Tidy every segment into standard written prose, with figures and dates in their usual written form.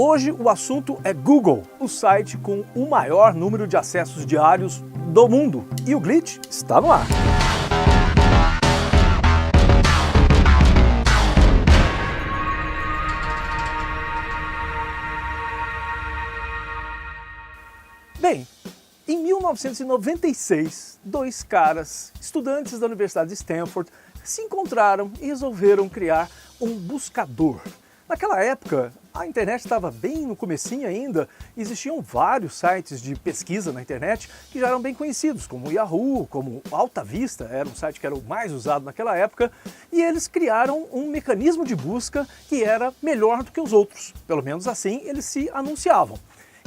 Hoje o assunto é Google, o site com o maior número de acessos diários do mundo. E o Glitch está no ar. Bem, em 1996, dois caras, estudantes da Universidade de Stanford, se encontraram e resolveram criar um buscador. Naquela época, a internet estava bem no comecinho ainda, existiam vários sites de pesquisa na internet que já eram bem conhecidos, como o Yahoo, como o Alta Vista, era um site que era o mais usado naquela época, e eles criaram um mecanismo de busca que era melhor do que os outros, pelo menos assim eles se anunciavam.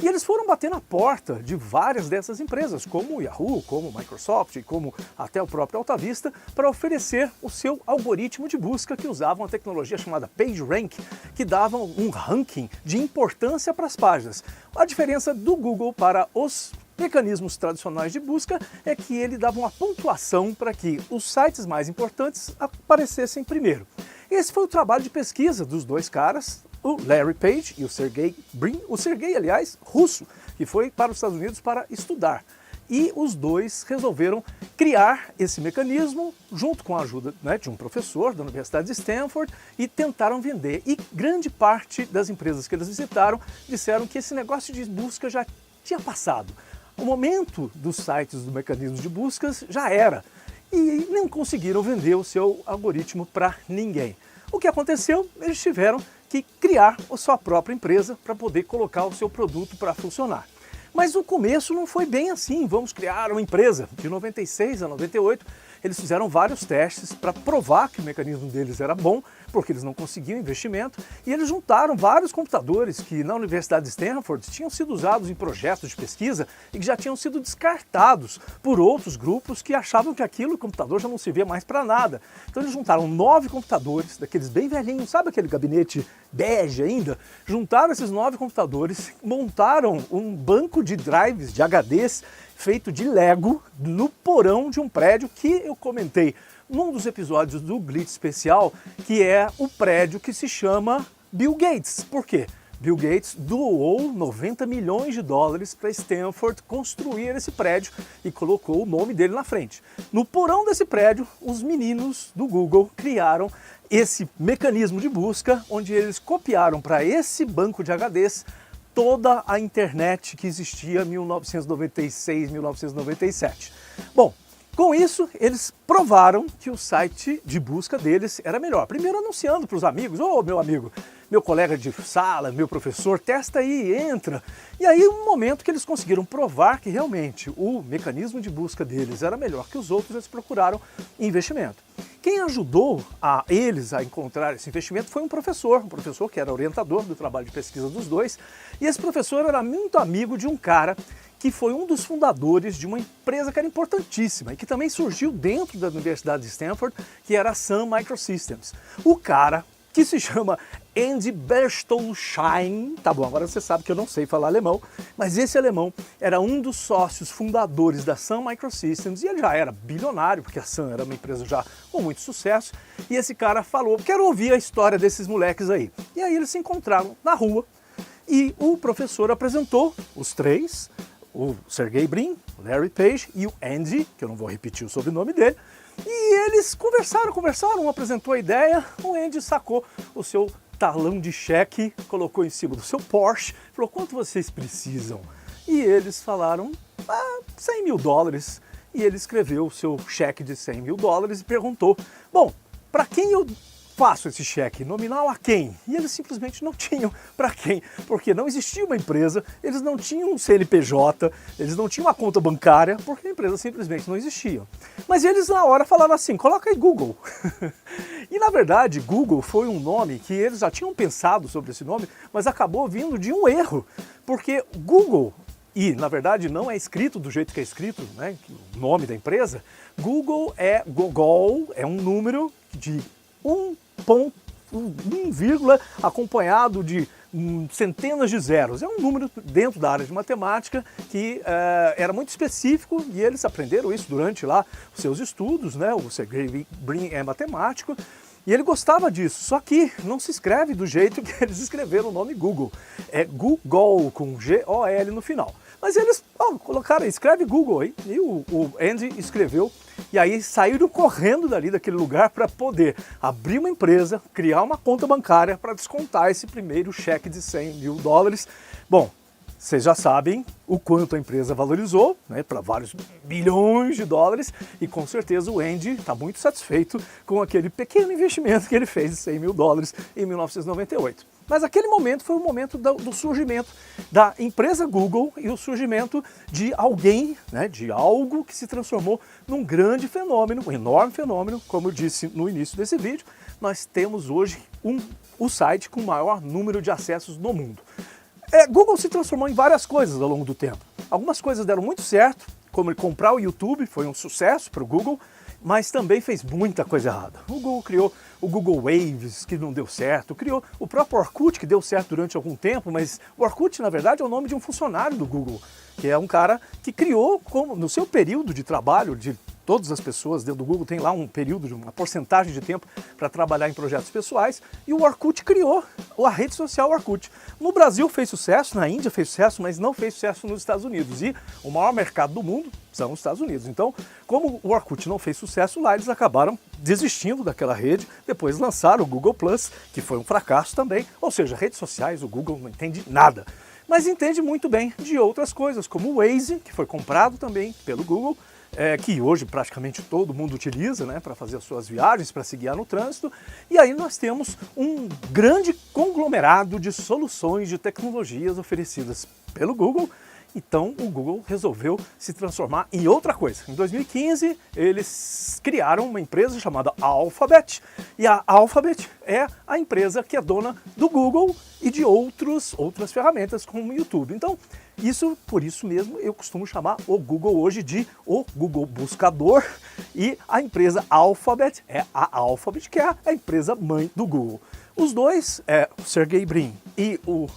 E eles foram bater na porta de várias dessas empresas, como o Yahoo, como o Microsoft, como até o próprio Alta Vista, para oferecer o seu algoritmo de busca que usavam a tecnologia chamada PageRank, que davam um ranking de importância para as páginas. A diferença do Google para os mecanismos tradicionais de busca é que ele dava uma pontuação para que os sites mais importantes aparecessem primeiro. Esse foi o trabalho de pesquisa dos dois caras, o Larry Page e o Sergey Brin, o Sergey, aliás, russo, que foi para os Estados Unidos para estudar. E os dois resolveram criar esse mecanismo junto com a ajuda de um professor da Universidade de Stanford e tentaram vender. E grande parte das empresas que eles visitaram disseram que esse negócio de busca já tinha passado. O momento dos sites do mecanismo de buscas já era e não conseguiram vender o seu algoritmo para ninguém. O que aconteceu? Eles tiveram que criar a sua própria empresa para poder colocar o seu produto para funcionar. Mas o começo não foi bem assim, vamos criar uma empresa. De 96 a 98, eles fizeram vários testes para provar que o mecanismo deles era bom, porque eles não conseguiam investimento, e eles juntaram vários computadores que na Universidade de Stanford tinham sido usados em projetos de pesquisa e que já tinham sido descartados por outros grupos que achavam que aquilo, o computador, já não servia mais para nada. Então eles juntaram 9 computadores, daqueles bem velhinhos, sabe aquele gabinete bege ainda? Juntaram esses 9 computadores, montaram um banco de drives, de HDs, feito de Lego, no porão de um prédio que eu comentei num dos episódios do Glitch especial, que é o prédio que se chama Bill Gates. Por quê? Bill Gates doou 90 milhões de dólares para Stanford construir esse prédio e colocou o nome dele na frente. No porão desse prédio, os meninos do Google criaram esse mecanismo de busca, onde eles copiaram para esse banco de HDs toda a internet que existia em 1996, 1997. Bom, com isso, eles provaram que o site de busca deles era melhor. Primeiro anunciando para os amigos, meu amigo, meu colega de sala, meu professor, testa aí, entra. E aí, um momento que eles conseguiram provar que realmente o mecanismo de busca deles era melhor que os outros, eles procuraram investimento. Quem ajudou eles a encontrar esse investimento foi um professor que era orientador do trabalho de pesquisa dos dois, e esse professor era muito amigo de um cara que foi um dos fundadores de uma empresa que era importantíssima e que também surgiu dentro da Universidade de Stanford, que era a Sun Microsystems. O cara, que se chama Andy Bechtolsheim, tá bom, agora você sabe que eu não sei falar alemão, mas esse alemão era um dos sócios fundadores da Sun Microsystems e ele já era bilionário, porque a Sun era uma empresa já com muito sucesso, e esse cara falou, quero ouvir a história desses moleques aí. E aí eles se encontraram na rua e o professor apresentou os três, o Sergey Brin, o Larry Page e o Andy, que eu não vou repetir o sobrenome dele, e eles conversaram, um apresentou a ideia, o Andy sacou o seu talão de cheque, colocou em cima do seu Porsche, falou, quanto vocês precisam? E eles falaram, 100 mil dólares, e ele escreveu o seu cheque de 100 mil dólares e perguntou, bom, para quem eu faço esse cheque? Nominal a quem? E eles simplesmente não tinham para quem, porque não existia uma empresa, eles não tinham um CNPJ, eles não tinham uma conta bancária, porque a empresa simplesmente não existia. Mas eles na hora falaram assim, coloca aí Google. E na verdade, Google foi um nome que eles já tinham pensado sobre esse nome, mas acabou vindo de um erro, porque Google, e na verdade não é escrito do jeito que é escrito, né, o nome da empresa, Google é Gogol, é um número de 1 vírgula acompanhado de centenas de zeros. É um número dentro da área de matemática que era muito específico e eles aprenderam isso durante lá os seus estudos, né? O Sergey Brin é matemático E ele gostava disso, só que não se escreve do jeito que eles escreveram o nome Google. É Google, com G-O-L no final. Mas eles colocaram, escreve Google aí, e o Andy escreveu, e aí saíram correndo daquele lugar para poder abrir uma empresa, criar uma conta bancária para descontar esse primeiro cheque de $100 mil. Bom, vocês já sabem o quanto a empresa valorizou, né, para vários bilhões de dólares, e com certeza o Andy está muito satisfeito com aquele pequeno investimento que ele fez de $100 mil em 1998. Mas aquele momento foi o momento do surgimento da empresa Google e o surgimento de alguém, né, de algo que se transformou num grande fenômeno, um enorme fenômeno, como eu disse no início desse vídeo. Nós temos hoje o site com o maior número de acessos no mundo. Google se transformou em várias coisas ao longo do tempo. Algumas coisas deram muito certo, como comprar o YouTube, foi um sucesso para o Google, mas também fez muita coisa errada. O Google criou o Google Waves, que não deu certo, criou o próprio Orkut, que deu certo durante algum tempo, mas o Orkut, na verdade, é o nome de um funcionário do Google, que é um cara que criou, no seu período de trabalho, de todas as pessoas dentro do Google tem lá um período, uma porcentagem de tempo para trabalhar em projetos pessoais, e o Orkut criou a rede social Orkut. No Brasil fez sucesso, na Índia fez sucesso, mas não fez sucesso nos Estados Unidos, e o maior mercado do mundo são os Estados Unidos. Então, como o Orkut não fez sucesso lá, eles acabaram desistindo daquela rede, depois lançaram o Google+, que foi um fracasso também, ou seja, redes sociais, o Google não entende nada. Mas entende muito bem de outras coisas, como o Waze, que foi comprado também pelo Google, que hoje praticamente todo mundo utiliza, né, para fazer as suas viagens, para se guiar no trânsito. E aí nós temos um grande conglomerado de soluções de tecnologias oferecidas pelo Google. Então o Google resolveu se transformar em outra coisa. Em 2015 eles criaram uma empresa chamada Alphabet, e a Alphabet é a empresa que é dona do Google e de outras ferramentas como o YouTube. Então por isso mesmo eu costumo chamar o Google hoje de o Google Buscador, e a empresa Alphabet é a Alphabet, que é a empresa mãe do Google. Os dois, o Sergey Brin e o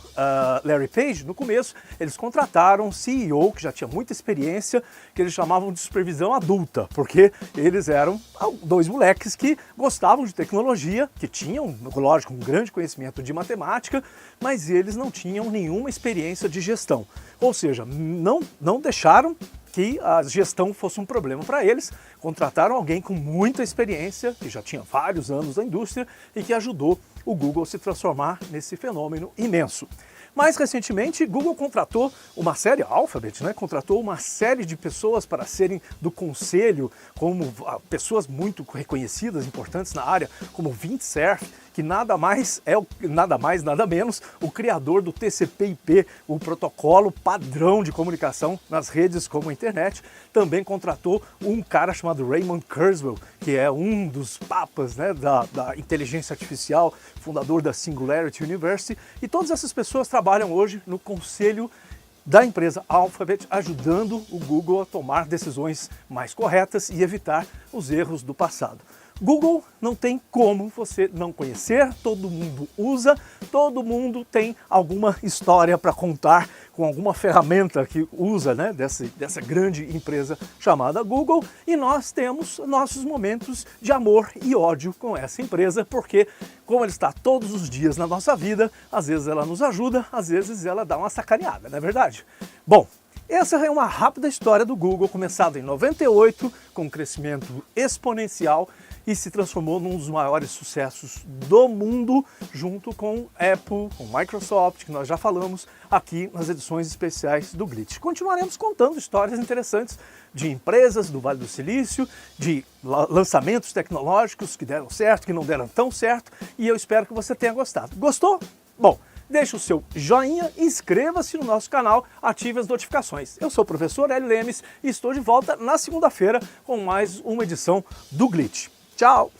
Larry Page, no começo, eles contrataram um CEO que já tinha muita experiência, que eles chamavam de supervisão adulta, porque eles eram dois moleques que gostavam de tecnologia, que tinham, lógico, um grande conhecimento de matemática, mas eles não tinham nenhuma experiência de gestão. Ou seja, não deixaram que a gestão fosse um problema para eles, contrataram alguém com muita experiência, que já tinha vários anos na indústria e que ajudou o Google a se transformar nesse fenômeno imenso. Mais recentemente, Google contratou uma série, a Alphabet, né, contratou uma série de pessoas para serem do conselho, como pessoas muito reconhecidas, importantes na área, como Vint Cerf, que nada mais, nada menos, o criador do TCP/IP, o protocolo padrão de comunicação nas redes como a internet. Também contratou um cara chamado Raymond Kurzweil, que é um dos papas, né, da inteligência artificial, fundador da Singularity University, e todas essas pessoas trabalham hoje no conselho da empresa Alphabet, ajudando o Google a tomar decisões mais corretas e evitar os erros do passado. Google não tem como você não conhecer, todo mundo usa, todo mundo tem alguma história para contar com alguma ferramenta que usa, né, dessa grande empresa chamada Google, e nós temos nossos momentos de amor e ódio com essa empresa, porque como ela está todos os dias na nossa vida, às vezes ela nos ajuda, às vezes ela dá uma sacaneada, não é verdade? Bom, essa é uma rápida história do Google, começada em 98, com um crescimento exponencial, e se transformou num dos maiores sucessos do mundo, junto com Apple, com Microsoft, que nós já falamos aqui nas edições especiais do Glitch. Continuaremos contando histórias interessantes de empresas do Vale do Silício, de lançamentos tecnológicos que deram certo, que não deram tão certo, e eu espero que você tenha gostado. Gostou? Bom, deixe o seu joinha, inscreva-se no nosso canal, ative as notificações. Eu sou o professor Hélio Lemes e estou de volta na segunda-feira com mais uma edição do Glitch. Tchau!